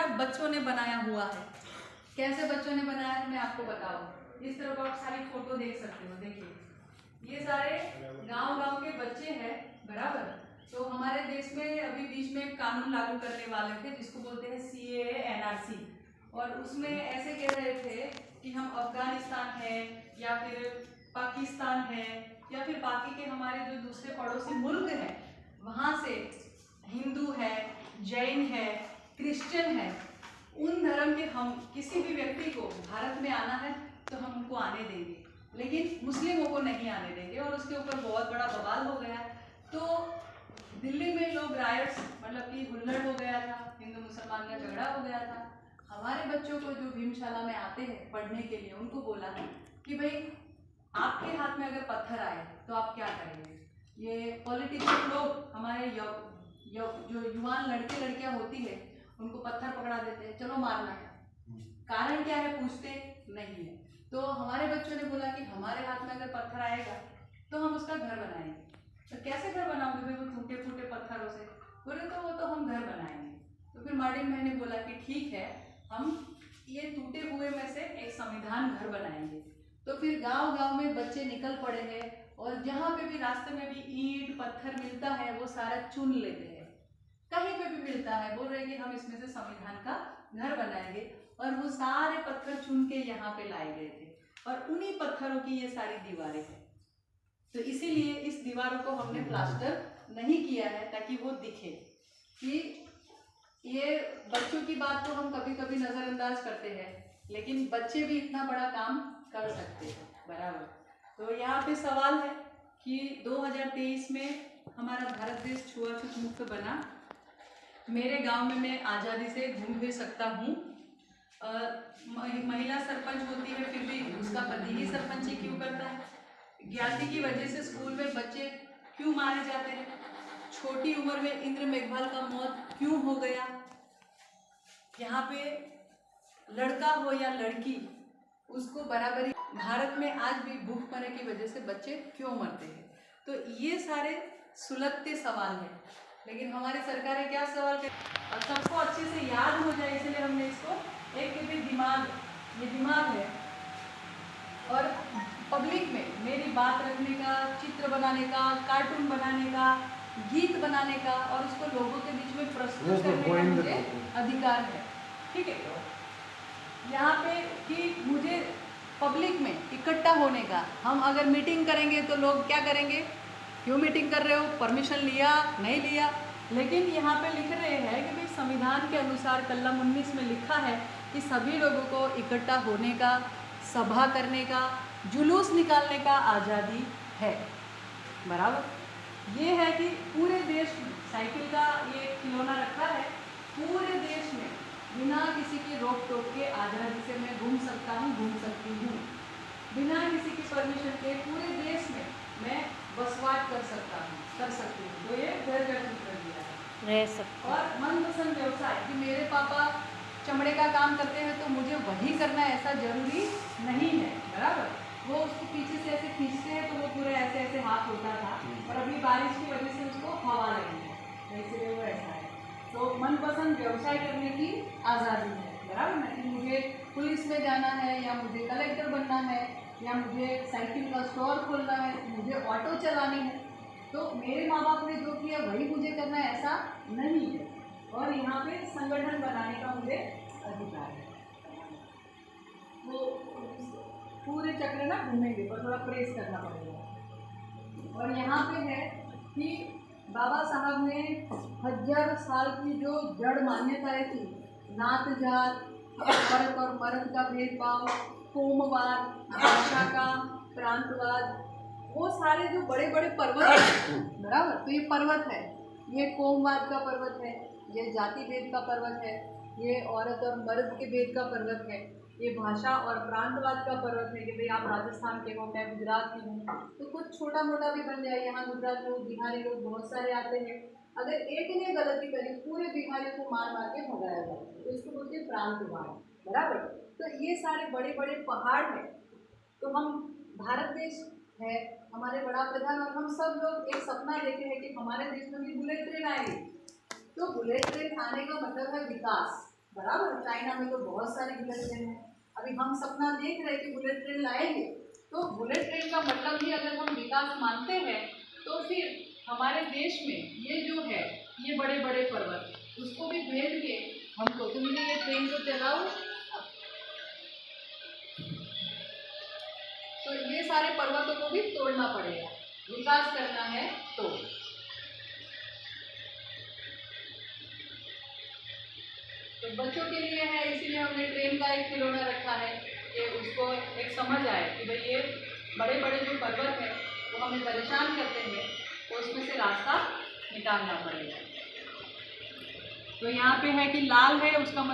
पूरा बच्चों ने बनाया हुआ है। कैसे बच्चों ने बनाया है मैं आपको बताऊं। इस तरफ आप सारी फोटो देख सकते हो, देखिए ये सारे गांव के बच्चे हैं, बराबर। तो हमारे देश में अभी बीच में एक कानून लागू करने वाले थे जिसको बोलते हैं CAA NRC, और उसमें ऐसे कह रहे थे कि हम अफगानिस्तान है या फिर पाकिस्तान है या फिर बाकी के हमारे जो दूसरे पड़ोसी मुल्क हैं वहाँ से हिंदू है, जैन है, क्रिश्चियन है, उन धर्म के हम किसी भी व्यक्ति को भारत में आना है तो हम उनको आने देंगे, लेकिन मुस्लिमों को नहीं आने देंगे। और उसके ऊपर बहुत बड़ा बवाल हो गया। तो दिल्ली में लोग रायट्स, मतलब कि हुल्लड़ हो गया था, हिंदू मुसलमान का झगड़ा हो गया था। हमारे बच्चों को जो भीमशाला में आते हैं पढ़ने के लिए, उनको बोला है कि भाई आपके हाथ में अगर पत्थर आए तो आप क्या करेंगे। ये पॉलिटिशियन लोग हमारे जो युवान लड़के लड़कियां होती है उनको पत्थर पकड़ा देते हैं, चलो मारना है, कारण क्या है पूछते नहीं है। तो हमारे बच्चों ने बोला कि हमारे हाथ में अगर पत्थर आएगा तो हम उसका घर बनाएंगे। तो कैसे घर बनाओगे भाई, वो टूटे फूटे पत्थरों से? बोले तो वो तो हम घर बनाएंगे। तो फिर मार्टिन भाई ने बोला कि ठीक है, हम ये टूटे हुए में से एक संविधान घर बनाएंगे। तो फिर गांव गांव में बच्चे निकल पड़े हैं और जहाँ पे भी रास्ते में भी ईंट पत्थर मिलता है वो सारा चुन लेते हैं। कहीं पे भी मिलता है बोल रहे कि हम इसमें से संविधान का घर बनाएंगे, और वो सारे पत्थर चुन के यहाँ पे लाए गए थे और उन्हीं पत्थरों की ये सारी दीवारें हैं। तो इसीलिए इस दीवारों को हमने प्लास्टर नहीं किया है ताकि वो दिखे कि ये बच्चों की बात तो हम कभी कभी नजरअंदाज करते हैं, लेकिन बच्चे भी इतना बड़ा काम कर सकते हैं, बराबर। तो यहाँ पे सवाल है कि 2023 में हमारा भारत देश छुआछूत मुक्त बना। मेरे गांव में मैं आज़ादी से घूम फिर सकता हूँ। महिला सरपंच होती है फिर भी उसका पति ही सरपंची क्यों करता है? ज्ञाति की वजह से स्कूल में बच्चे क्यों मारे जाते हैं? छोटी उम्र में इंद्र मेघवाल का मौत क्यों हो गया? यहाँ पे लड़का हो या लड़की उसको बराबरी। भारत में आज भी भूखमरी की वजह से बच्चे क्यों मरते हैं? तो ये सारे सुलगते सवाल हैं, लेकिन हमारी सरकारें क्या सवाल कर, और सबको अच्छे से याद हो जाए इसलिए हमने इसको एक भी दिमाग, ये दिमाग है। और पब्लिक में मेरी बात रखने का, चित्र बनाने का, कार्टून बनाने का, गीत बनाने का और उसको लोगों के बीच में प्रस्तुत करने का मुझे अधिकार है, ठीक है। यहाँ पे कि मुझे पब्लिक में इकट्ठा होने का, हम अगर मीटिंग करेंगे तो लोग क्या करेंगे, क्यों मीटिंग कर रहे हो, परमिशन लिया नहीं लिया? लेकिन यहाँ पे लिख रहे हैं कि भाई संविधान के अनुसार कलम 19 में लिखा है कि सभी लोगों को इकट्ठा होने का, सभा करने का, जुलूस निकालने का आज़ादी है, बराबर। ये है कि पूरे देश में साइकिल का ये खिलौना रखा है, पूरे देश में बिना किसी की रोक टोक के आज़ादी से मैं घूम सकता हूँ, घूम सकती हूँ, बिना किसी की परमिशन के पूरे देश में मैं बसवाट कर सकता हूँ, कर सकती हूँ। तो ये घर घर चित्र दिया है रह सकते। और मनपसंद व्यवसाय कि मेरे पापा चमड़े का काम करते हैं तो मुझे वही करना ऐसा जरूरी नहीं है, बराबर। वो उसको पीछे से ऐसे खींचते हैं तो वो पूरे ऐसे ऐसे हाथ होता था, और अभी बारिश की वजह से उसको हवा लगी है, इसलिए वो ऐसा है। तो मनपसंद व्यवसाय करने की आज़ादी है, बराबर ना, कि मुझे पुलिस में जाना है या मुझे कलेक्टर बनना है या मुझे साइकिल का स्टोर खोलना है, मुझे ऑटो चलानी है, तो मेरे माँ बाप ने जो किया वही मुझे करना है ऐसा नहीं है। और यहाँ पे संगठन बनाने का मुझे अधिकार है। वो पूरे चक्र ना घूमेंगे पर थोड़ा प्रेस करना पड़ेगा। और यहाँ पे है कि बाबा साहब ने 1000 साल की जो जड़ मान्यताएं थी, नात जात, परत और मर्द का भेदभाव, कोमवाद, भाषा का, प्रांतवाद, वो सारे जो बड़े बड़े पर्वत हैं, बराबर। तो ये पर्वत है, ये कोमवाद का पर्वत है, ये जाति भेद का पर्वत है, ये औरत और मर्द के भेद का पर्वत है, ये भाषा और प्रांतवाद का पर्वत है कि भाई आप राजस्थान के हो, मैं गुजरात की हूँ, तो कुछ छोटा मोटा भी बन जाए। यहाँ गुजरात लोग, बिहारी लोग बहुत सारे आते हैं, अगर एक ने गलती करी पूरे बिहारी को मार मार के भगाया जाए, तो इसको बोलते हैं प्रांतवाद, बराबर। तो ये सारे बड़े बड़े पहाड़ हैं। तो हम भारत देश है, हमारे बड़ा प्रधान और हम सब लोग एक सपना देखे हैं कि हमारे देश में भी बुलेट ट्रेन आएगी। तो बुलेट ट्रेन आने का मतलब है विकास, बराबर। चाइना में तो बहुत सारी बुलेट ट्रेन है। अभी हम सपना देख रहे कि बुलेट ट्रेन लाएंगे, तो बुलेट ट्रेन का मतलब ही अगर हम विकास मानते हैं तो फिर हमारे देश में ये जो है ये बड़े बड़े पर्वत उसको भी भेज के हमको तुम ये ट्रेन को चलाओ, तो ये सारे पर्वतों को भी तोड़ना पड़ेगा विकास करना है तो बच्चों के लिए है, इसीलिए हमने ट्रेन का एक खिलौना रखा है कि उसको एक समझ आए कि भाई ये बड़े बड़े जो पर्वत हैं वो हमें परेशान करते हैं, तो उसमें से रास्ता निकालना पड़ेगा। तो यहाँ पे है कि लाल है उसका मतलब